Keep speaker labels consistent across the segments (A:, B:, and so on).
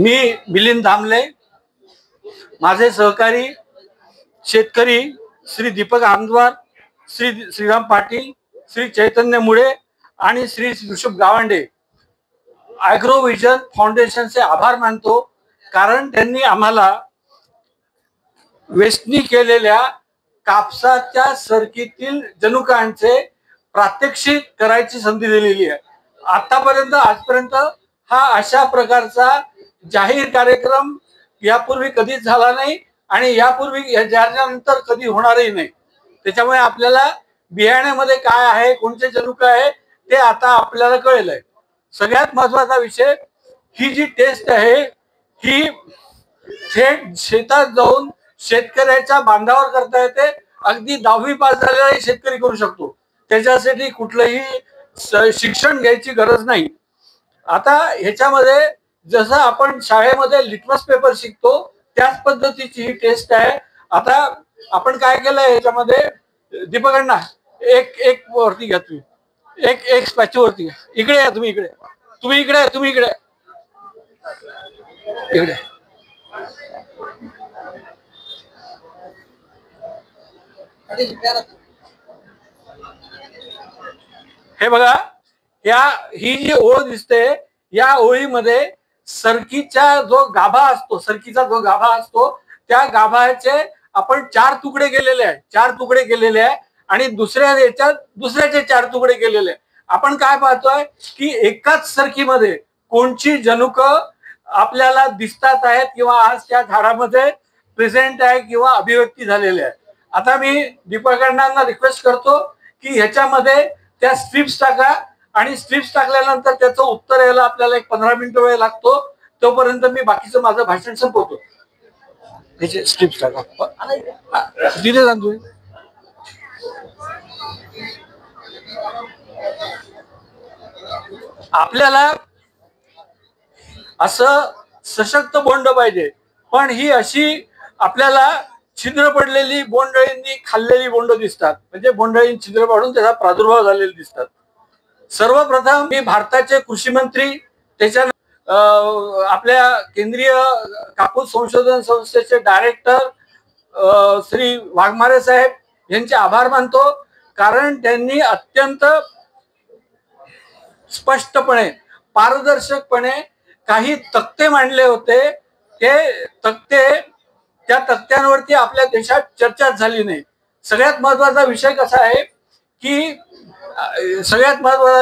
A: मी मिलिंद धामले, माझे सहकारी शेतकरी श्री दीपक आमद्वार, श्री श्रीराम पाटील, श्री चैतन्य मुळे आणि श्री ऋषभ गावंडे ॲग्रोव्हिजन फाउंडेशनचे आभार मानतो, कारण त्यांनी आम्हाला वेचणी केलेल्या कापसाच्या सरकीतील जनुकांचे प्रात्यक्षिक करायची संधी दिलेली आहे। आजपर्यंत हा अशा प्रकारचा जाहीर कार्यक्रम यापूर्वी कधीच झाला नाही आणि यापूर्वी याच्यानंतर कधी होणारही नाही। त्याच्यामुळे आपल्याला बियाण्यामध्ये काय आहे, कोणते जनुक आहे ते आता आपल्याला कळेल। सगळ्यात महत्त्वाचा विषय, ही जी टेस्ट आहे ही थेट शेतात जाऊन शेतकऱ्याच्या बांधावर करता येते। अगदी 10वी पास झालेला शेतकरी करू शकतो, त्याच्यासाठी कुठलंही शिक्षण घ्यायची गरज नाही। आता ह्याच्यामध्ये जसं आपण शाळेमध्ये लिटमस पेपर शिकतो त्याच पद्धतीची ही टेस्ट आहे। आता आपण काय केलंय ह्याच्यामध्ये, दीपकांना एक वरती घ्या, तुम्ही एक स्पॅच्यू वरती घ्या, इकडे या, तुम्ही इकडे हे बघा, ही जी ओळ दिसते या ओळीमध्ये सरकीचा जो गाभा असतो त्या गाभाचे आपण 4 तुकडे केलेले आहे आणि दुसऱ्याचे 4 तुकडे केलेले आहे। आपण काय पाहतोय की एकाच सरकीमध्ये कोणची जनुक आपल्याला दिसतात आहेत किंवा आज त्या झाडामध्ये प्रेझेंट आहे किंवा अभिव्यक्ती झालेले आहे। आता मी दीपकांना रिक्वेस्ट करतो की ह्याच्यामध्ये त्या स्ट्रिप्स टाका आणि स्ट्रिप्स टाकल्यानंतर त्याचं उत्तर यायला आपल्याला 15 मिनिटं वेळ लागतो। तोपर्यंत मी बाकीचं माझं भाषण संपवतो। त्याचे स्ट्रिप्स टाका, तिथे जा तुम्ही। आपल्याला असं सशक्त बोंड पाहिजे, पण ही अशी आपल्याला छिद्र पडलेली बोंडळींनी खाल्लेली बोंड दिसतात, म्हणजे बोंडळींनी छिद्र पाडून त्याचा प्रादुर्भाव झालेले दिसतात। सर्वप्रथम मी भारताचे कृषी मंत्री, त्याच्या आपल्या केंद्रीय कापूस संशोधन संस्थेचे डायरेक्टर श्री वाघमारे साहेब यांचे आभार मानतो, कारण त्यांनी अत्यंत स्पष्टपणे, पारदर्शकपणे काही तक्ते मांडले होते। त्या तक्त्यांवरती आपल्या देशात चर्चाच झाली नाही। सगळ्यात महत्त्वाचा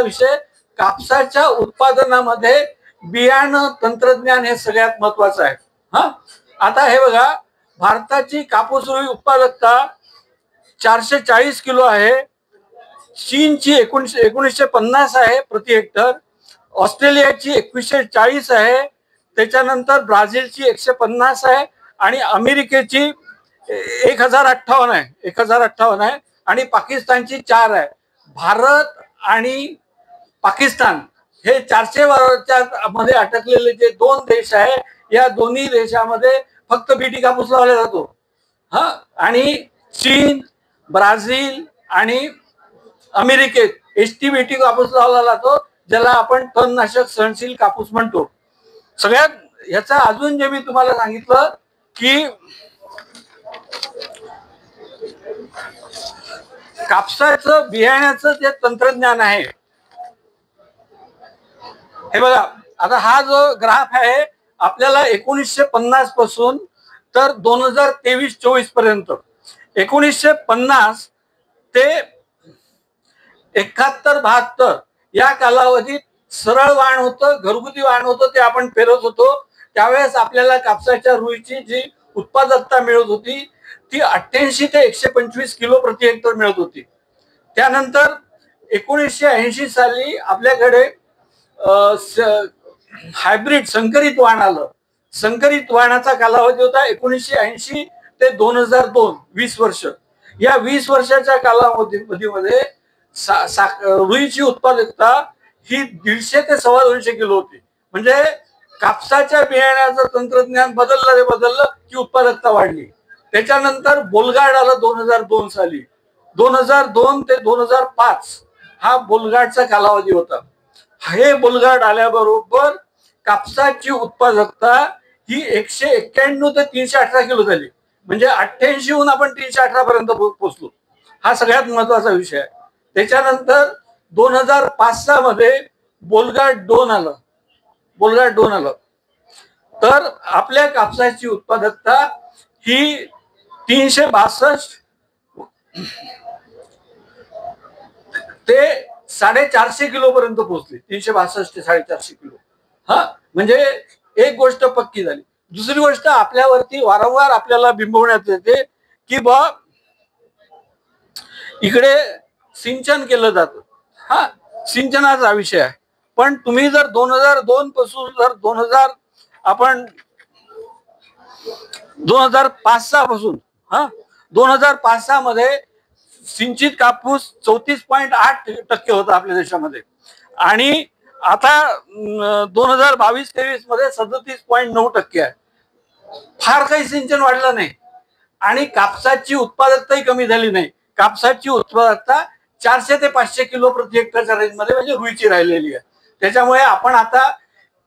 A: विषय कापसाच्या उत्पादनामध्ये बियाणं तंत्रज्ञान हे सगळ्यात महत्त्वाचं आहे। आता हे बघा, भारताची कापूस रुई उत्पादकता 440 किलो आहे, चीनची 1950 आहे प्रति हेक्टर, ऑस्ट्रेलियाची 2140 आहे, त्याच्यानंतर ब्राझीलची 150 आहे आणि अमेरिकेची 1058 आहे आणि पाकिस्तानची 4 आहे। भारत आणि पाकिस्तान हे 400 मध्ये अटकलेले जे 2 देश आहे, या दोन्ही देशामध्ये फक्त बीटी कापूस लावला जातो। आणि चीन, ब्राझील आणि अमेरिकेत एचटीबीटी कापूस लावला जातो, ज्याला आपण तणनाशक सहनशील कापूस म्हणतो। सगळ्यात ह्याचा अजून जे मी तुम्हाला सांगितलं की कापसाचं बियाण्याचं जे तंत्रज्ञान आहे, हे बघा, आता हा जो ग्राफ आहे आपल्याला 1950 पासून तर 2023-24 पर्यंत, 1950 ते 71-72 या कालावधीत सरळ वाण होतं, घरगुती वाण होतं, ते आपण पेरत होतो। त्यावेळेस आपल्याला कापसाच्या रुईची जी उत्पादकता मिळत होती ती 88 ते 125 किलो प्रति हेक्टर मिळत होती। त्यानंतर 1980 साली आपल्याकडे हायब्रिड संकरित वाण आलं। संकरित वाणाचा कालावधी होता 1980 ते 2002, 20 वर्ष। या 20 वर्षाच्या कालावधीमध्ये रुईची उत्पादकता ही 150 ते 250 किलो होती। म्हणजे कापसाच्या बियाण्याचं तंत्रज्ञान बदललं की उत्पादकता वाढली। त्याच्यानंतर बोलगाड आलं 2002 साली, 2002 ते 2005 हा बोलगाडचा कालावधी होता। हे बोलगाड आल्याबरोबर कापसाची उत्पादकता ही 191 ते 318 किलो झाली, म्हणजे 88 हून आपण 318 पर्यंत पोहोचलो. हा सगळ्यात महत्वाचा विषय आहे. त्याच्यानंतर 2005-06 मध्ये बोलगाट 2 आलं. बोलगाट 2 आलं तर आपल्या कापसाची उत्पादकता ही 362 ते 450 किलो पर्यंत पोहोचली. 362 ते 450 किलो. हा म्हणजे एक गोष्ट पक्की झाली. दुसरी गोष्ट आपल्यावरती वारंवार आपल्याला बिंबवण्यात येते की बा इकडे सिंचन केलं जातं. हा सिंचनाचा विषय आहे. पण तुम्ही जर 2002 पासून जर 2005-06 पासून 2005-06 मध्ये सिंचित कापूस 34.8% होता आपल्या देशामध्ये, आणि आता 2022-23 मध्ये 37.9% आहे. फार काही सिंचन वाढलं नाही आणि कापसाची उत्पादकताही कमी झाली नाही. कापसाची उत्पादकता 400 ते 500 किलो प्रति हेक्टरच्या रेंजमध्ये म्हणजे रुईची राहिलेली आहे. त्याच्यामुळे आपण आता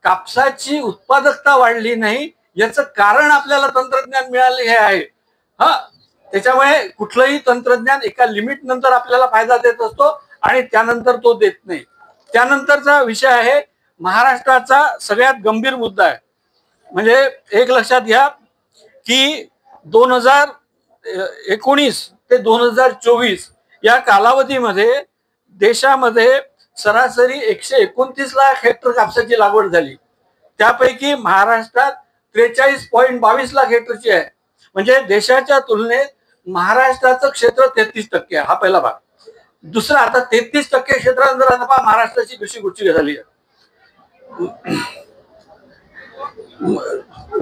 A: कापसाची उत्पादकता वाढली नाही याचं कारण आपल्याला तंत्रज्ञान मिळाले हे आहे. त्याच्यामुळे कुठलंही तंत्रज्ञान एका लिमिट नंतर आपल्याला फायदा देत असतो आणि त्यानंतर तो देत नाही. त्यानंतरचा विषय आहे महाराष्ट्राचा सगळ्यात गंभीर मुद्दा आहे. म्हणजे एक लक्षात घ्या की 2019 ते 2024 या कालावधीमध्ये देशामध्ये सरासरी 129 लाख हेक्टर कापसाची लागवड झाली. त्यापैकी महाराष्ट्रात 43.22 लाख हेक्टरची आहे. म्हणजे देशाच्या तुलनेत महाराष्ट्राचं क्षेत्र 33% आहे. हा पहिला भाग. दुसरा, आता 33% क्षेत्रात महाराष्ट्राची कशी गोष्टी झाली आहे.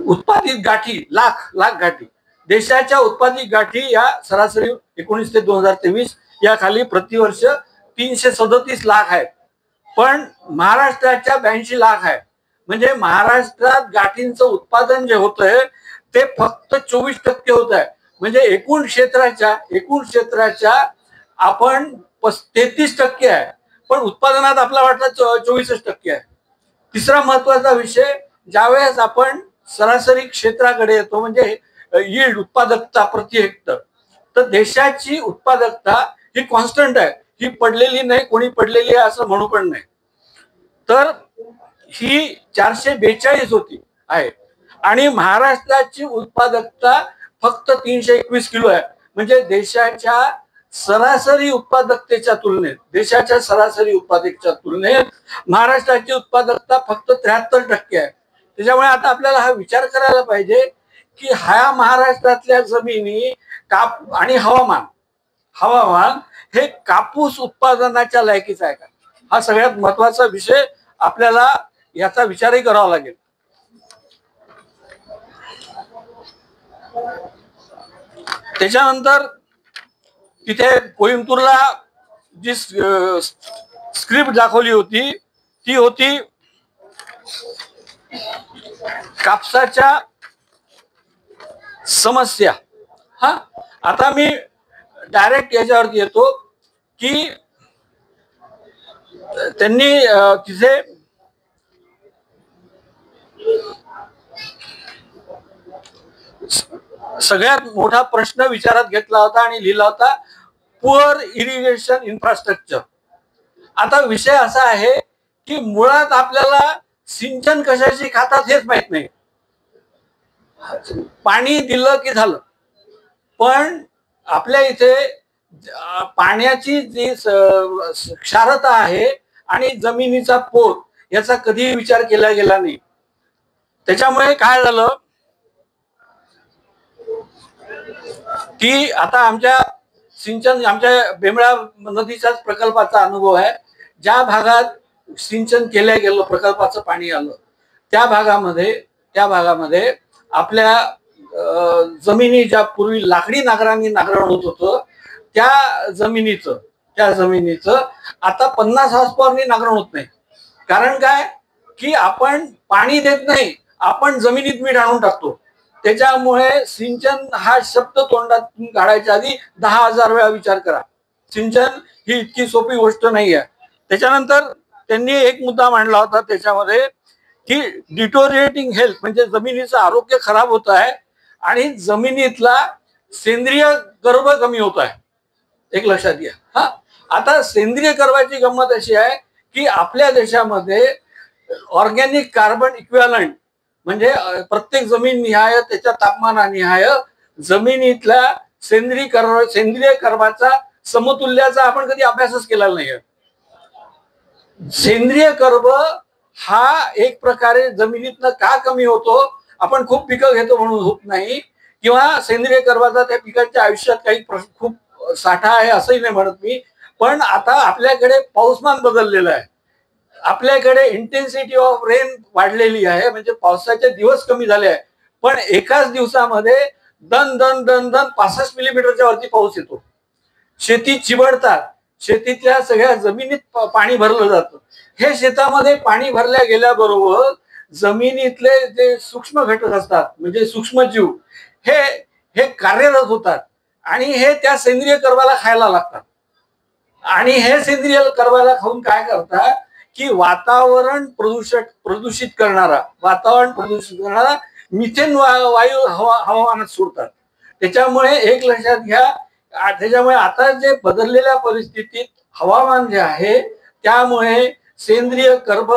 A: उत्पादित गाठी लाख गाठी, देशाच्या उत्पादित गाठी या सरासरी 19 ते 2023 या खाली प्रतिवर्ष 337 लाख आहेत. पण महाराष्ट्राच्या 82 लाख आहे. म्हणजे महाराष्ट्रात गाठींचं उत्पादन जे होतंय ते फक्त 24% होत आहे. म्हणजे एकूण क्षेत्राच्या आपण 33% आहे, पण उत्पादनात आपला वाटा 24% आहे. तिसरा महत्वाचा विषय, ज्यावेळेस आपण सरासरी क्षेत्राकडे येतो म्हणजे यील्ड उत्पादकता प्रति हेक्टर, तर देशाची उत्पादकता ही कॉन्स्टंट आहे. ही पडलेली नाही, कोणी पडलेली आहे असं म्हणू पण नाही. तर ही 442 होती आहे आणि महाराष्ट्राची उत्पादकता फक्त 321 किलो आहे. म्हणजे देशाच्या सरासरी उत्पादकतेच्या तुलनेत महाराष्ट्राची उत्पादकता फक्त 73% आहे. त्याच्यामुळे आता आपल्याला हा विचार करायला पाहिजे की ह्या महाराष्ट्रातल्या जमिनी आणि हवामान हे कापूस उत्पादनाच्या लायकीचं आहे का, हा सगळ्यात महत्वाचा विषय. आपल्याला याचा विचारही करावा लागेल. त्याच्यानंतर तिथे कोइंबतूरला जी स्क्रिप्ट दाखवली होती ती होती कापसाच्या समस्या. आता मी डायरेक्ट याच्यावरती येतो की त्यांनी तिथे सगळ्यात मोठा प्रश्न विचारात घेतला होता आणि लिहिला होता, पुअर इरिगेशन इन्फ्रास्ट्रक्चर. आता विषय असा आहे की मुळात आपल्याला सिंचन कशाची खातात हेच माहित नाही. पाणी दिलं की झालं, पण आपल्या इथे पाण्याची जी क्षारता आहे आणि जमिनीचा पोत याचा कधी विचार केला गेला नाही. त्याच्यामुळे काय झालं की आता आमच्या बेंबळा नदीच्याच प्रकल्पाचा अनुभव आहे. ज्या भागात सिंचन केल्या गेलं, प्रकल्पाचं पाणी आलं, त्या भागामध्ये आपल्या जमिनी ज्या पूर्वी लाकडी नांगरांनी नांगरण होत होतं त्या जमिनीचं आता 50 हॉर्सपॉवरनी नांगरण होत नाही. कारण काय की आपण पाणी देत नाही, आपण जमिनीत मीठ आणून टाकतो. त्याच्यामुळे सिंचन हा शब्द तोंडातून काढायच्या आधी 10,000 वेळा विचार करा. सिंचन ही इतकी सोपी गोष्ट नाही आहे. त्याच्यानंतर त्यांनी एक मुद्दा मांडला होता त्याच्यामध्ये की डिटोरिएटिंग हेल्थ म्हणजे जमिनीचं आरोग्य खराब होत आहे आणि जमिनीतला सेंद्रिय गर्भ कमी होत आहे. एक लक्षात घ्या. हा, आता सेंद्रिय गर्भाची गंमत अशी आहे की आपल्या देशामध्ये ऑर्गॅनिक कार्बन इक्विव्हॅलंट म्हणजे प्रत्येक जमीन निहाय त्याच्या तापमानानिहाय जमिनीतल्या सेंद्रिय कर्बाचा समतुल्याचा आपण कधी अभ्यासच केलेला नाही. सेंद्रिय कर्ब हा एक प्रकारे जमिनीतनं का कमी होतो, आपण खूप पिकं घेतो म्हणून होत नाही, किंवा सेंद्रिय कर्बाचा त्या पिकांच्या आयुष्यात काही खूप साठा आहे असंही नाही म्हणत मी. पण आता आपल्याकडे पाऊसमान बदललेलं आहे, आपल्याकडे इंटेन्सिटी ऑफ रेन वाढलेली आहे, म्हणजे पावसाचे दिवस कमी झाले आहे. पण एकाच दिवसामध्ये दन दन दन दन 65 मिलीमीटरच्या वरती पाऊस येतो. शेती चिबडतात, शेतीतल्या सगळ्या जमिनीत पाणी भरलं जातं. हे शेतामध्ये पाणी भरल्या गेल्याबरोबर जमिनीतले जे सूक्ष्म घटक असतात म्हणजे सूक्ष्मजीव हे हे कार्यरत होतात आणि हे त्या सेंद्रिय कर्बाला खायला लागतात. आणि हे सेंद्रिय कर्बाला खाऊन काय करतात की वातावरण प्रदूषित करणारा मिथेन वायू हवामानात सोडतात. त्याच्यामुळे एक लक्षात घ्या, त्याच्यामुळे आता जे बदललेल्या परिस्थितीत हवामान जे आहे त्यामुळे सेंद्रिय कर्ब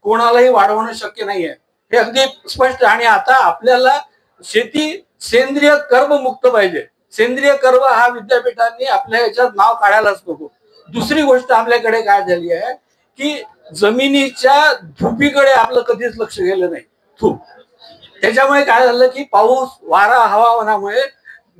A: कोणालाही वाढवणं शक्य नाहीये, हे अगदी स्पष्ट. आणि आता आपल्याला शेती सेंद्रिय कर्ब मुक्त पाहिजे. सेंद्रिय कर्ब हा विद्यापीठांनी आपल्या याच्यात नाव काढायलाच नको. दुसरी गोष्ट आपल्याकडे काय झाली आहे की जमिनीच्या धुपीकडे आपलं कधीच लक्ष गेलं नाही. त्याच्यामुळे काय झालं की पाऊस वारा हवामानामुळे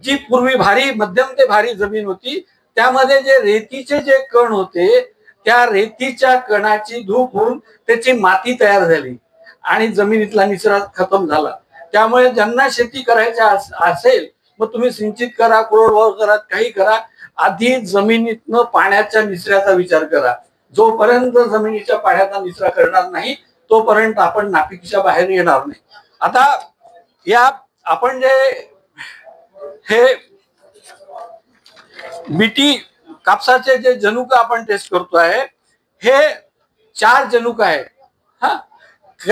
A: जी पूर्वी मध्यम ते भारी जमीन होती त्यामध्ये जे रेतीचे जे कण होते त्या रेतीच्या कणाची धूप होऊन त्याची माती तयार झाली आणि जमिनीतला निचरा खतम झाला. त्यामुळे ज्यांना शेती करायची असेल मग तुम्ही सिंचित करा, कोरडवाहू करा, काही करा, आधी जमिनीतनं पाण्याच्या निचऱ्याचा विचार करा. जोपर्यंत जमिनीच्या पाण्याचा निचरा करणार नाही तोपर्यंत आपण नापिकीच्या बाहेर येणार नाही. आता या आपण जे हे बीटी कापसाचे जे जनुक आपण टेस्ट करतो आहे हे 4 जनुक आहेत. हा,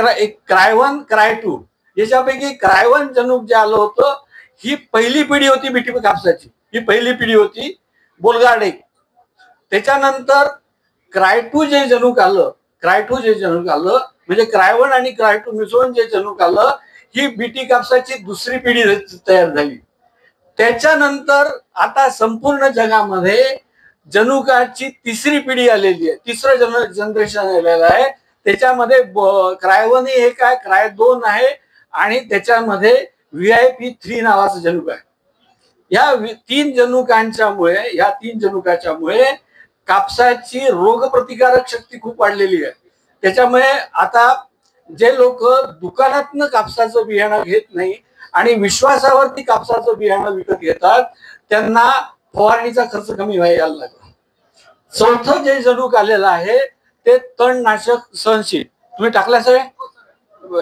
A: एक क्राय1 क्राय2, याच्यापैकी क्राय1 जनुक जे आलं होतं ही पहिली पिढी होती बीटी कापसाची, ही पहिली पिढी होती बोलगार्ड एक. त्याच्यानंतर क्राय2 जे जनुक आलं म्हणजे क्राय1 आणि क्राय2 मिसळून जे जनुक आलं ही बीटी कापसाची दुसरी पिढी तयार झाली. त्याच्यानंतर आता संपूर्ण जगामध्ये जनुकाची तिसरी पिढी आलेली आहे, तिसरं जनरेशन आलेलं आहे. त्याच्यामध्ये क्राय1 एक आहे, क्राय2 आहे आणि त्याच्यामध्ये VIP3 नावाचं जनुक आहे. या 3 जनुकाच्यामुळे कापसाची रोगप्रतिकारक शक्ती खूप वाढलेली आहे. त्याच्यामुळे आता जे लोक दुकानातनं कापसाचं बियाणं घेत नाही आणि विश्वासावरती कापसाचं बियाणं विकत घेतात त्यांना फवारणीचा खर्च कमी व्हायला लागला. चौथं जे जनुक आलेलं आहे ते तणनाशक सहनशील. तुम्ही टाकल्या सगळे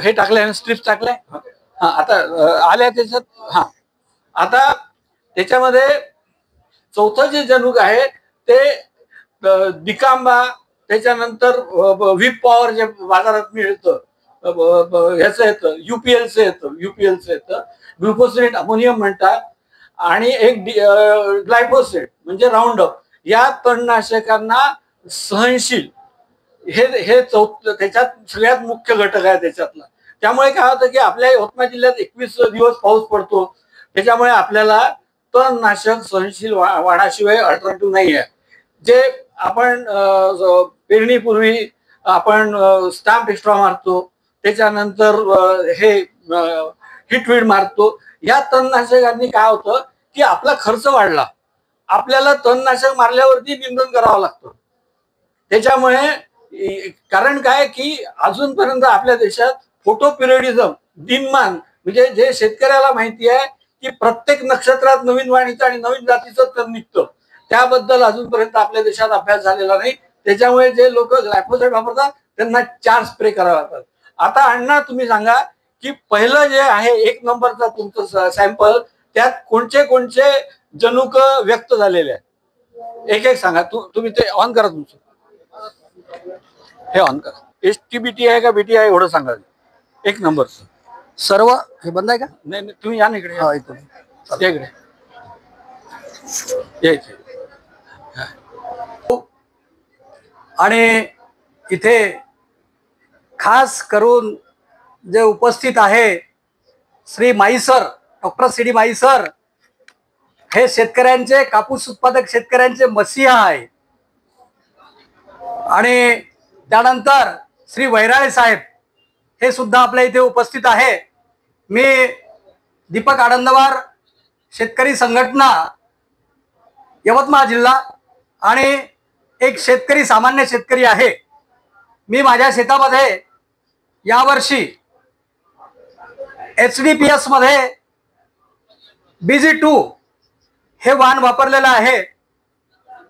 A: हे टाकले, स्ट्रिप्स टाकले. हा, आता आल्या त्याच्यात. हा, आता त्याच्यामध्ये चौथं जे जनुक आहे ते दिकांबा, त्याच्यानंतर व्हीप पॉवर जे बाजारात मिळतं ह्याचं येतं, युपीएलचं येतं, ग्लुकोसिनेट अमोनियम म्हणतात, आणि एक ग्लायफोसेट म्हणजे राऊंडअप. या तणनाशकांना सहनशील हे त्याच्यात सगळ्यात मुख्य घटक आहे त्याच्यातला. त्यामुळे काय होतं की आपल्या यवतमाळ जिल्ह्यात 21 दिवस पाऊस पडतो. त्याच्यामुळे आपल्याला तणनाशक सहनशील वाणाशिवाय अल्टरनेटिव्ह नाही आहे. जे आपण पेरणीपूर्वी आपण स्टॅम्प एक्स्ट्रा मारतो, त्याच्यानंतर हे हिटवीड मारतो. या तणनाशकांनी काय होतं की आपला खर्च वाढला, आपल्याला तणनाशक मारल्यावरती निंदन करावं लागतं. त्याच्यामुळे कारण काय की अजूनपर्यंत आपल्या देशात फोटो पिरियडिझम दिनमान म्हणजे जे शेतकऱ्याला माहिती आहे की प्रत्येक नक्षत्रात नवीन वाणीचं आणि नवीन जातीचं तण निघतं, त्याबद्दल अजूनपर्यंत आपल्या देशात अभ्यास झालेला नाही. त्याच्यामुळे जे लोक ग्लायफोसेट वापरतात त्यांना 4 स्प्रे करावे लागतात. आता अण्णा तुम्ही सांगा की पहिलं जे आहे 1 नंबरचा तुमचं सॅम्पल त्यात कोणचे जनुक व्यक्त झालेले आहेत एक सांगा. तुम्ही ते ऑन करा, तुमचं हे ऑन करा. STBT आहे का BT आहे एवढं सांगा. एक नंबर
B: सर्व हे बंद आहे का?
A: नाही नाही, तुम्ही या ना इकडे,
B: हा इथून
A: या इकडे यायचे.
B: आणि इथे खास करून जे उपस्थित आहे श्री माईसर, डॉक्टर सी डी माईसर, हे शेतकऱ्यांचे, कापूस उत्पादक शेतकऱ्यांचे मसीहा आहे. आणि त्यानंतर श्री वैराळे साहेब हे सुद्धा आपल्या इथे उपस्थित आहे. मी दीपक आडंदवार, शेतकरी संघटना यवतमाळ जिल्हा, आणि एक शेतकरी, सामान्य शेतकरी आहे. मी माझ्या शेतामध्ये यावर्षी HDPS मध्ये BG2 हे वाण वापरलेलं आहे.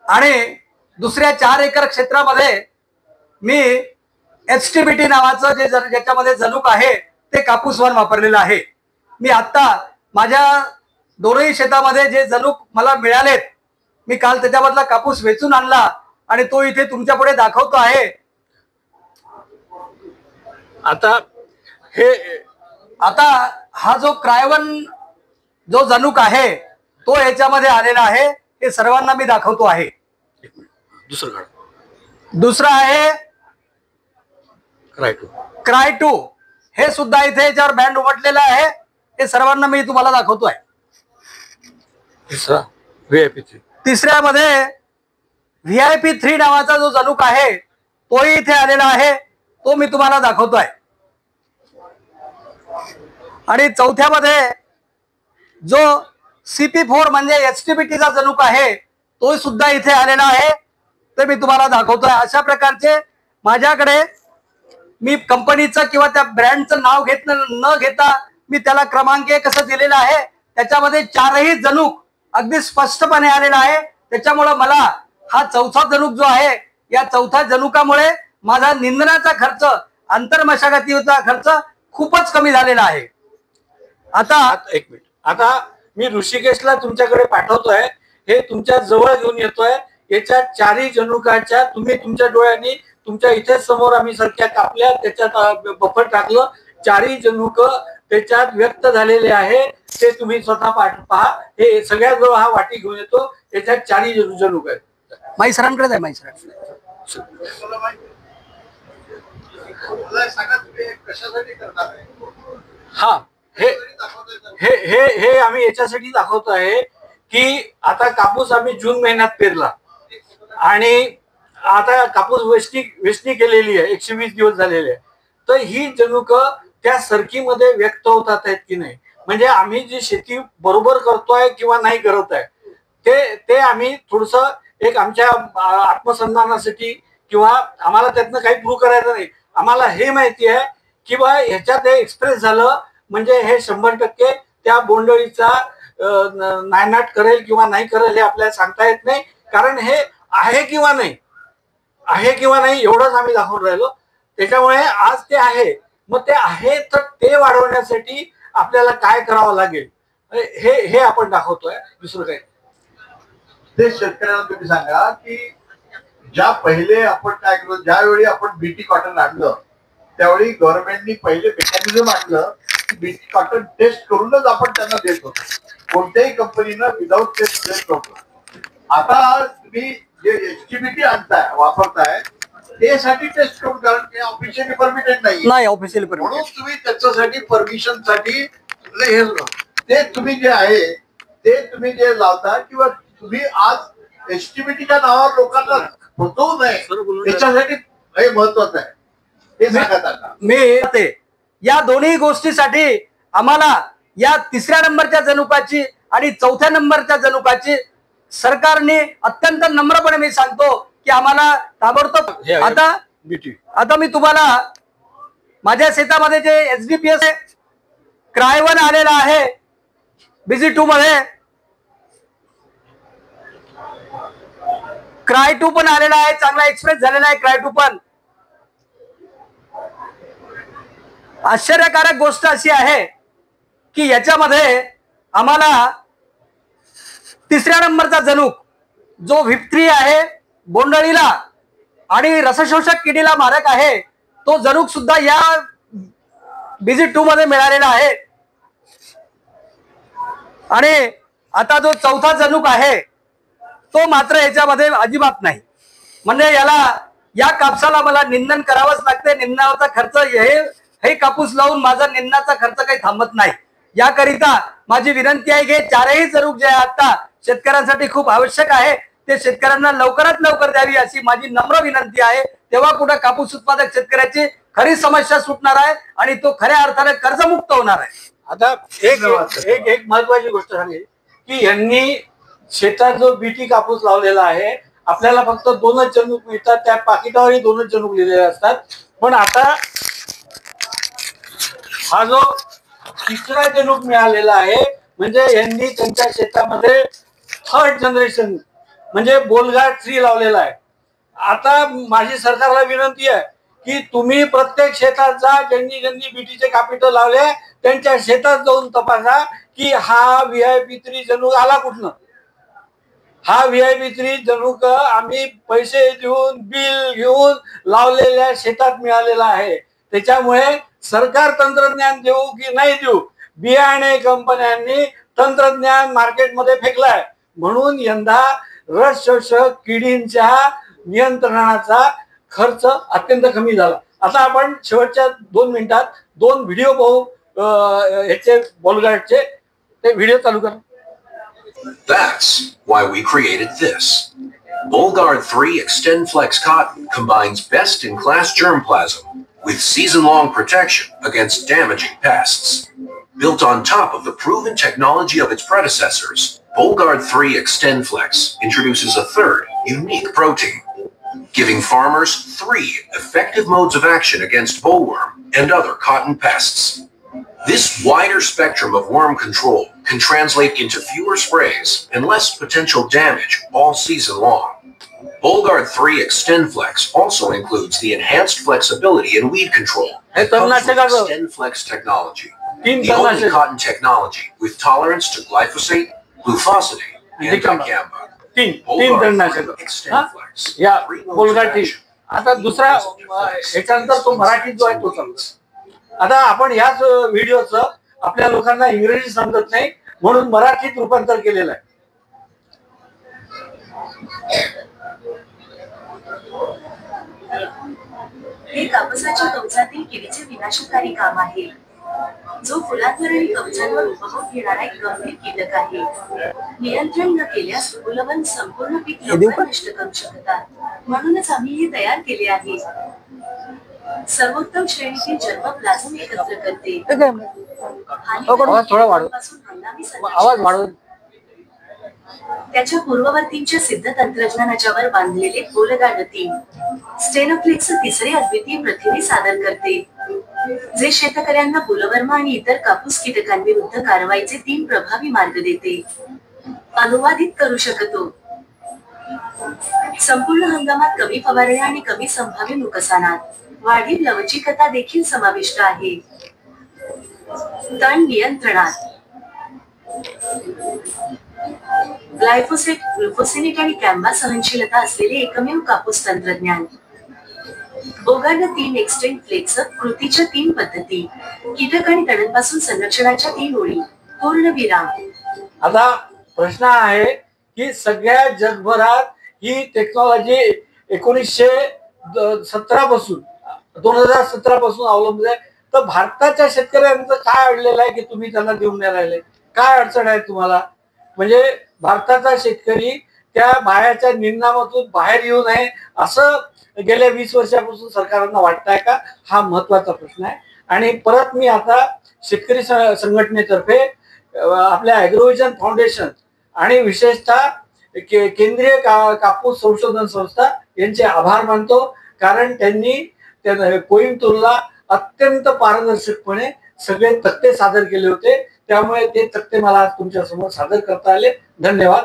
B: आणि दुसऱ्या 4 एकर क्षेत्रामध्ये मी HTBT नावाचं जे ज्याच्यामध्ये जनुक आहे ते कापूस वाण वापरलेलं आहे. मी आत्ता माझ्या दोरई शेतामध्ये जे जनुक मला मिळालेत, मी काल त्याच्यामधला कापूस वेचून आणला आणि तो इथे तुमच्या पुढे दाखवतो आहे. आता हा जो क्रायवन जो जनुक आहे तो याच्यामध्ये आलेला आहे, हे सर्वांना मी दाखवतो आहे. दुसरा आहे क्राय2, हे सुद्धा इथे याच्यावर बँड उमटलेला आहे, हे सर्वांना मी तुम्हाला दाखवतोय. तिसऱ्यामध्ये VIP3 नावाचा जो जनुक आहे तोही इथे आलेला आहे, तो मी तुम्हाला दाखवतोय. आणि चौथ्यामध्ये जो CP4 म्हणजे HTBTचा जनुक आहे तो सुद्धा इथे आलेला आहे, ते मी तुम्हाला दाखवतोय. अशा प्रकारचे माझ्याकडे, मी कंपनीचं किंवा त्या ब्रँडचं नाव न घेता मी त्याला क्रमांक 1 असं दिलेलं आहे. त्याच्यामध्ये 4ही जनुक अगदी स्पष्टपणे आलेला आहे. त्याच्यामुळे मला हा चौथा जनुक जो आहे, या चौथ्या जनुकामुळे माझा निंदनाचा खर्च, आंतरमशागतीचा खर्च खूपच कमी झालेला आहे. आता
A: एक मिनिट, आता मी ऋषिकेशला तुमच्याकडे पाठवतोय, हे तुमच्या जवळ घेऊन येतोय. याच्या 4ही जनुकाच्या तुम्ही तुमच्या डोळ्यांनी, तुमच्या इथे समोर आम्ही सध्या कापल्या, त्याच्यात बफर टाकलं, 4ही जनुक त्याच्यात व्यक्त झालेले आहे, ते तुम्ही स्वतः पहा. हे सगळ्यात जवळ हा वाटी घेऊन येतो, त्याच्यात 4ही जनुक आहेत.
B: माई सरांकडेच आहे, माई सरांकडे.
A: हा, हे हे हे आम्ही याच्यासाठी दाखवतो आहे की आता कापूस आम्ही जून महिन्यात पेरला आणि आता कापूस वेचणी केलेली आहे, 120 दिवस झालेले आहे. तर ही जनुक त्या सरकीमध्ये व्यक्त होतात आहेत की नाही, म्हणजे आम्ही जी शेती बरोबर करतोय किंवा नाही करत आहे, ते आम्ही थोडस एक आमच्या आत्मसन्मानासाठी, किंवा आम्हाला त्यातनं काही प्रूव्ह करायचं नाही, आम्हाला हे माहिती आहे की बा ह्याच्यात हे एक्सप्रेस झालं म्हणजे हे 100% त्या बोंडळीचा नायनाट करेल किंवा नाही करेल हे आपल्याला सांगता येत नाही. कारण हे आहे किंवा नाही एवढंच आम्ही दाखवून राहिलो. त्याच्यामुळे आज ते आहे, मग ते आहे तर ते वाढवण्यासाठी आपल्याला काय करावं लागेल हे आपण दाखवतोय, दुसरं काही.
C: ते शेतकऱ्यांना तुम्ही सांगा की ज्या पहिले आपण काय केलं, ज्यावेळी आपण BT कॉटन आणलं त्यावेळी गव्हर्नमेंटनी पहिले मेकॅनिझम आणलं की BT कॉटन टेस्ट करूनच आपण त्यांना देत होतो. कोणत्याही कंपनीनं विदाऊट टेस्ट देत नव्हतं. आता तुम्ही जे HTBT आणताय, वापरताय, त्यासाठी टेस्ट करून, कारण ते ऑफिशियली परमिटेड
B: नाही, ऑफिशियली
C: म्हणून तुम्ही त्याच्यासाठी परमिशन साठी ते तुम्ही जे आहे ते तुम्ही जे लावता, किंवा तुम्ही आज HTBTच्या नावावर लोकांना फसवू नये, त्याच्यासाठी हे महत्वाचं आहे. ते सांगा.
B: मी या दोन्ही गोष्टीसाठी आम्हाला या 3ऱ्या नंबरच्या जनुकाची आणि 4थ्या नंबरच्या जनुकाची सरकारने अत्यंत नम्रपणे, मी सांगतो की आम्हाला ताबडतोब. आता मी तुम्हाला माझ्या शेतामध्ये जे HDPS क्राय1 आलेला आहे BG2 मध्ये, क्राय2 पण आलेला आहे, चांगला एक्सप्रेस झालेला आहे क्राय2 पण. आश्चर्यकारक गोष्ट अशी आहे की याच्यामध्ये आम्हाला 3ऱ्या नंबरचा जनुक जो VIP3 आहे, बोंडळीला आणि रसशोषक किडीला मारक आहे, तो जनुक सुद्धा या BG2 मध्ये मिळालेला आहे. आणि आता जो चौथा जनुक आहे तो मात्र याच्यामध्ये अजिबात नाही. म्हणजे या कापसाला मला निंदन करावंच लागते. निंदनाचा खर्च हे कापूस लावून माझा निंदनाचा खर्च काही थांबत नाही. याकरिता माझी विनंती आहे की चारही जरूक जे आता शेतकऱ्यांसाठी खूप आवश्यक आहे ते शेतकऱ्यांना लवकरात लवकर द्यावी अशी माझी नम्र विनंती आहे. तेव्हा कुठं कापूस उत्पादक शेतकऱ्याची खरी समस्या सुटणार आहे आणि तो खऱ्या अर्थाने कर्जमुक्त होणार आहे.
A: आता एक महत्वाची गोष्ट सांगेल की यांनी शेतात जो बीटी कापूस लावलेला आहे आपल्याला फक्त 2च जनुक मिळतात. त्या पाकिटावरही 2च जनुक लिहिलेले असतात. पण आता हा जो तिसरा जनुक मिळालेला आहे म्हणजे यांनी त्यांच्या शेतामध्ये 3rd जनरेशन म्हणजे बोलगाड 3 लावलेला आहे. आता माझी सरकारला विनंती आहे की तुम्ही प्रत्येक शेतात जा, ज्यांनी बीटीचे कापिटं लावले त्यांच्या शेतात जाऊन तपासा की हा VIP 3 जनुक आला कुठनं. हा VIP 3 जनुक आम्ही पैसे देऊन बिल घेऊन लावलेल्या शेतात मिळालेला आहे. त्याच्यामुळे सरकार तंत्रज्ञान देऊ की नाही देऊ, बियाणे कंपन्यांनी तंत्रज्ञान मार्केटमध्ये फेकलाय. म्हणून यंदा रस शोषक किडींच्या नियंत्रणाचा खर्च अत्यंत कमी झाला. आता आपण शेवटच्या 2 मिनिटात 2 व्हिडिओ पाहू ह्याचे बोलगाडचे. ते व्हिडिओ चालू करा.
D: That's why we created this. Bollgard 3 XtendFlex cotton combines best-in-class germplasm with season-long protection against damaging pests. Built on top of the proven technology of its predecessors, Bollgard 3 XtendFlex introduces a 3rd, unique protein, giving farmers 3 effective modes of action against bollworm and other cotton pests. This wider spectrum of worm control can translate into fewer sprays and less potential damage all season long. Bollgard 3 XtendFlex also includes the enhanced flexibility in weed control that comes with XtendFlex technology, the only cotton technology with tolerance to glyphosate, glufosinate, and dicamba.
A: तीन XtendFlex. या बोलगाड 3. आता दुसरा याच्यानंतर तो मराठीत जो आहे तो चालतो. आता आपण याच व्हिडिओचं आपल्या लोकांना इंग्रजी समजत नाही म्हणून मराठीत रूपांतर केलेलं आहे.
E: हे कापसाच्या कवचातील किडीचे विनाशकारी काम आहे. जो फुलांवर आणि कवचांवर उपभोग घेणारा एक गंभीर कीटक आहे. नियंत्रण न केल्यास फुलवन संपूर्ण पीक लवकर नष्ट करू शकतात. म्हणूनच आम्ही हे तयार केले आहे. सर्वोत्तम श्रेणीतील जर्मप्लाझम एकत्र करते.
A: आवाज वाढव.
E: त्याच्या पूर्ववर्तींच्या सिद्ध तंत्रज्ञानाच्या वर बांधलेले बोलगाड 3 स्टेनोफ्लेक्स तिसरे अद्वितीय प्रथिने सादर करते जे शेतकऱ्यांना बोलवर्म आणि इतर कापूस कीटकांविरुद्ध कारवाईचे 3 प्रभावी मार्ग देते. अनुवादित करू शकतो. संपूर्ण हंगामात कमी फवारण्या आणि कमी संभाव्य नुकसानात वाढीव लवचिकता देखील समाविष्ट आहे. तण नियंत्रणात ग्लायफोसेट, ग्लुफोसिनेट आणि कॅम्बा सहनशीलता असलेले एकमेव कापूस तंत्रज्ञान. बोलगाड 3 XtendFlex कृतीच्या 3 पद्धती, कीटक आणि तणांपासून संरक्षणाच्या 3 ओळी, पूर्णविराम.
A: आता प्रश्न आहे की सगळ्या जगभरात ही टेक्नॉलॉजी 1917 पासून 2017 पासून अवलंबून आहे. तर भारताच्या शेतकऱ्यांचं काय अडलेलं आहे की तुम्ही त्यांना देऊन नाही राहिले? काय अडचण आहे तुम्हाला? म्हणजे भारताचा शेतकरी त्या बाहेरच्या नियमातून बाहेर येऊ नये असं गेल्या 20 वर्षापासून सरकारांना वाटतंय का? हा महत्वाचा प्रश्न आहे. आणि परत मी आता शेतकरी संघटनेतर्फे आपल्या ॲग्रोव्हिजन फाउंडेशन आणि विशेषतः केंद्रीय कापूस संशोधन संस्था यांचे आभार मानतो. कारण त्यांनी कोइंबतूरला अत्यंत पारदर्शकपणे सगळे तक्ते सादर केले होते. त्यामुळे ते तक्ते मला आज तुमच्या समोर सादर करता आले. धन्यवाद.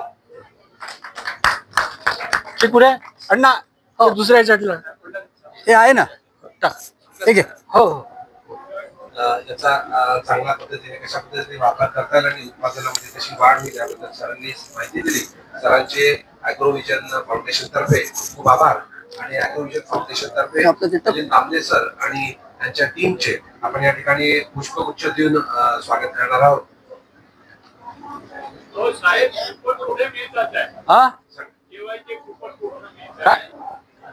A: ते कुठे अण्णा? हो, दुसऱ्या ह्याच्यातलं
B: हे आहे ना. ठीक आहे. हो हो.
F: याचा चांगल्या पद्धतीने कशा पद्धतीने वापर करता येईल आणि उत्पादनामध्ये कशी वाढ होईल याबद्दल सरांनी माहिती दिली. सरांचे ॲग्रोव्हिजन फाउंडेशन तर्फे खूप आभार आणि ॲग्रोव्हिजन फाउंडेशन तर्फे नामदे सर आणि यांच्या टीमचे आपण या ठिकाणी पुष्पगुच्छ देऊन स्वागत करणार आहोत.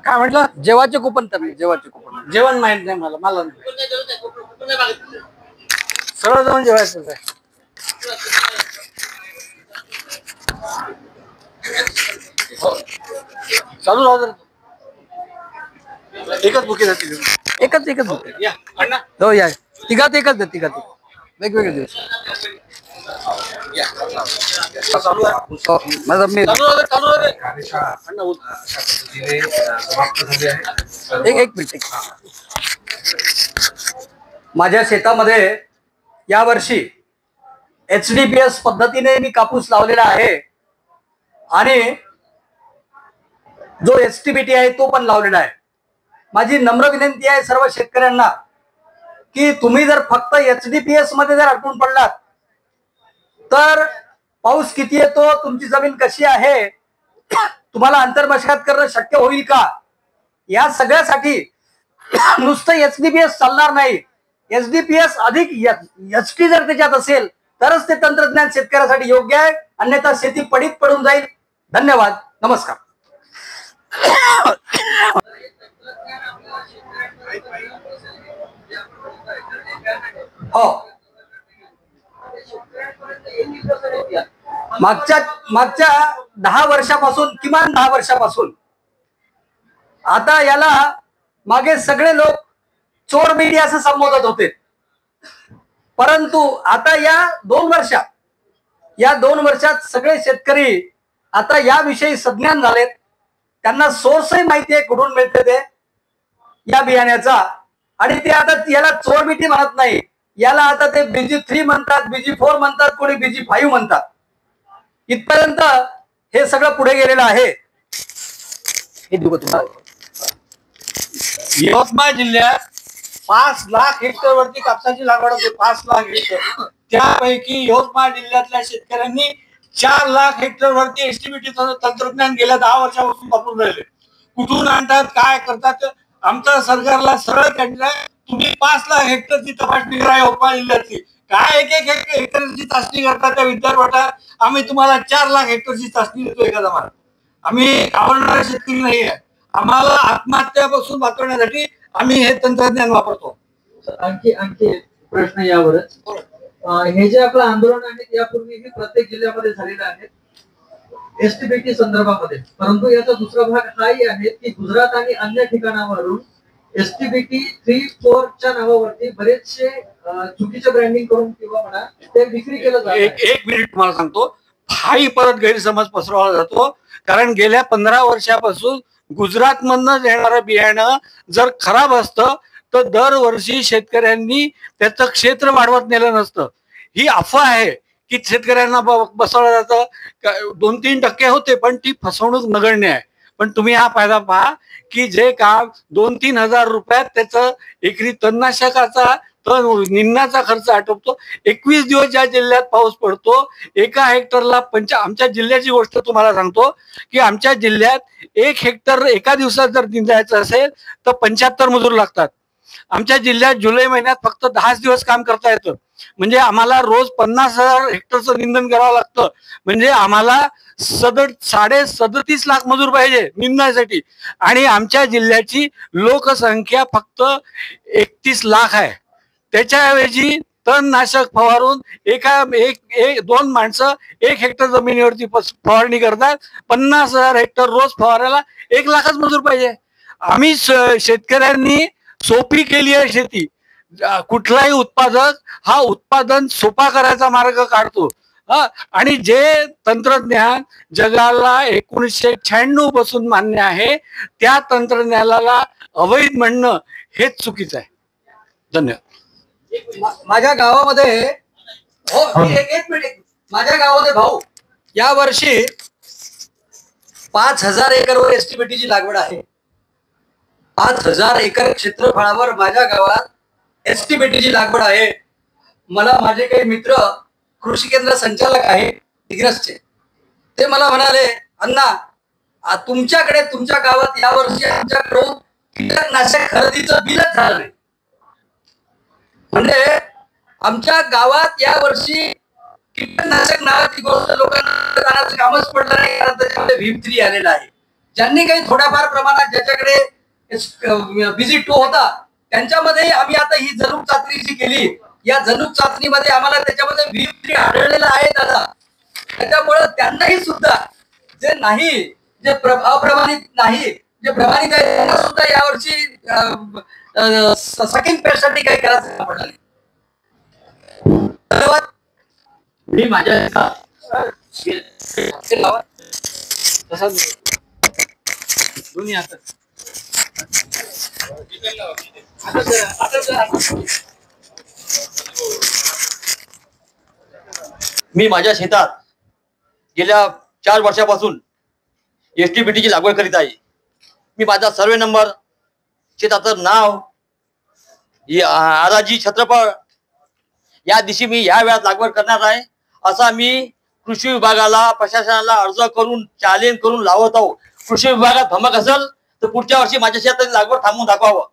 A: काय म्हटलं?
B: जेवाचे कुपन तर जेवाचे कुपन.
A: जेवण माहित नाही मला सरळ जाऊन जेवायचं आहे. चालू राहू दे. एकच बुके जातील.
B: एकच बुके.
A: या अण्णा.
B: हो या तिघात एकच वेगवेगळे दिवस.
A: चालू आहे.
B: माझा मी
A: चालू आहे.
F: कार्यशाळा अशा पद्धतीने समाप्त झाली आहे.
B: एक मिनिट. माझ्या शेतामध्ये यावर्षी HDPS पद्धतीने मी कापूस लावलेला आहे आणि जो STBT आहे तो पण लावलेला आहे. माझी नम्र विनंती आहे सर्व शेतकऱ्यांना की तुम्ही जर फक्त HDPS मध्ये जर अडकून पडलात तर पाऊस किती येतो, तुमची जमीन कशी आहे, तुम्हाला अंतर्मशागत करणं शक्य होईल का, या सगळ्यासाठी नुसतं HDPS चालणार नाही. HDPS अधिक HT जर त्याच्यात असेल तरच ते तंत्रज्ञान शेतकऱ्यासाठी योग्य आहे, अन्यथा शेती पडीत पडून जाईल. धन्यवाद. नमस्कार. हो, मागच्या 10 वर्षापासून, किमान 10 वर्षापासून आता याला मागे सगळे लोक चोर बेडी असं संबोधत होते, परंतु आता या 2 वर्षात सगळे शेतकरी आता याविषयी सज्ञान झालेत. त्यांना सोर्सही माहिती आहे कुठून मिळते ते या बियाण्याचा, आणि ते आता याला चोर बेटी म्हणत नाही, याला आता ते BG3 म्हणतात, BG4 म्हणतात, कोणी BG5 म्हणतात. इथपर्यंत हे सगळं पुढे गेलेलं आहे. हे
A: यवतमाळ जिल्ह्यात 5 लाख हेक्टर वरती कापसाची लागवड होते. 5 लाख हेक्टर. त्यापैकी यवतमाळ जिल्ह्यातल्या शेतकऱ्यांनी 4 लाख हेक्टर वरती STBT तंत्रज्ञान गेल्या 10 वर्षापासून वापरून राहिले. कुठून आणतात, काय करतात, आमच्या सरकारला सरळ कंटाळा. तुम्ही 5 लाख हेक्टरची तपासणी करा यवतमाळ जिल्ह्यातली. काय एक हेक्टरची चाचणी करता त्या विद्यापीठात. आम्ही तुम्हाला 4 लाख हेक्टरची चाचणी देतो एका जमान्यात. आम्ही आवडणारे शेतकरी नाही आहे. आम्हाला आत्महत्यापासून वाचवण्यासाठी आम्ही हे तंत्रज्ञान वापरतो.
G: आणखी प्रश्न यावरच. हे जे आपलं आंदोलन आहे यापूर्वी प्रत्येक जिल्ह्यामध्ये झालेलं आहे STBT संदर्भामध्ये, परंतु याचा दुसरा भाग हाही आहे की गुजरात आणि अन्य ठिकाणावरून STBT 3-4 च्या नावावरती बरेचसे चुकीचे ब्रँडिंग करून किंवा म्हणा ते विक्री केलं जातं.
A: एक मिनिट तुम्हाला सांगतो. हाही परत गैरसमज पसरवला जातो, कारण गेल्या 15 वर्षापासून गुजरात मधनं येणारं बियाणं जर खराब असतं तर दरवर्षी शेतकऱ्यांनी त्याचं क्षेत्र वाढवत नेलं नसतं. ही अफवा आहे की शेतकऱ्यांना बसवलं जातं. 2-3% होते, पण ती फसवणूक नगण्य आहे. पण तुम्ही हा फायदा पहा की जे काम 2-3 हजार रुपयात त्याचं एकरी तणनाशकाचा निंदनाचा खर्च आटोपतो. 21 दिवस ज्या जिल्ह्यात पाऊस पडतो एका हेक्टरला आमच्या जिल्ह्याची गोष्ट तुम्हाला सांगतो की आमच्या जिल्ह्यात 1 हेक्टर एका दिवसात जर निंदायचं असेल तर 75 मजूर लागतात. आमच्या जिल्ह्यात जुलै महिन्यात फक्त 10 दिवस काम करता येतं. म्हणजे आम्हाला रोज 50,000 हेक्टरचं निंदन करावं लागतं. म्हणजे आम्हाला 37.5 लाख मजूर पाहिजे निंदण्यासाठी, आणि आमच्या जिल्ह्याची लोकसंख्या फक्त 31 लाख आहे. त्याच्याऐवजी तणनाशक फवारून 2 माणसं 1 हेक्टर जमिनीवरती फवारणी करतात. 50,000 हेक्टर रोज फवारायला 1 लाखच मजूर पाहिजे. आम्ही शेतकऱ्यांनी सोपी केली आहे शेती. कुठलाही उत्पादक हा उत्पादन सोपा करायचा मार्ग काढतो. आणि जे तंत्रज्ञान जगाला 1996 पासून मान्य आहे त्या तंत्रज्ञानाला अवैध म्हणणं हेच चुकीचं आहे. धन्यवाद.
B: माझ्या गावामध्ये एक मिनिट. माझ्या गावामध्ये भाऊ या वर्षी 5,000 एकरवर STBTची लागवड आहे. 5,000 एकर क्षेत्रफळावर माझ्या गावात STBTची लागवड आहे. मला माझे काही मित्र कृषी केंद्र संचालक आहे दिग्रसचे, ते मला म्हणाले, अण्णा तुमच्याकडे तुमच्या गावात यावर्षी आमच्याकडून कीटकनाशक खरेदीचं बिलच झालं नाही. म्हणजे आमच्या गावात या वर्षी कीटकनाशक नावाची गोष्ट लोकांना जाण्याचं कामच पडलं नाही, कारण त्याच्यामध्ये VIM3 आलेला आहे. ज्यांनी काही थोड्याफार प्रमाणात ज्याच्याकडे विजिट 2 होता त्यांच्यामध्ये आम्ही आता ही जनुक चाचणी जी केली, या जनुक चाचणीमध्ये आम्हाला त्याच्यामध्ये VIM3 आढळलेला आहे दादा. त्याच्यामुळे त्यांनाही सुद्धा जे नाही, जे अप्रमाणित नाही, जे प्रमाणित आहे त्यांना सुद्धा यावर्षी सेकंड पेशंटनी काही करायचं पडलं नाही. धन्यवाद.
H: मी माझ्या
B: दोन्ही हातात
H: मी माझ्या शेतात गेल्या 4 वर्षापासून STBT ची लागवड करीत आहे. मी माझा सर्वे नंबर, शेताचं नाव, आराजी छत्रपळ या दिवशी मी या वेळात लागवड करणार आहे असा मी कृषी विभागाला, प्रशासनाला अर्ज करून चॅलेंज करून लावत आहोत. कृषी विभागात भमक असेल तर पुढच्या वर्षी माझ्या शेतात लागवड थांबवून दाखवावं.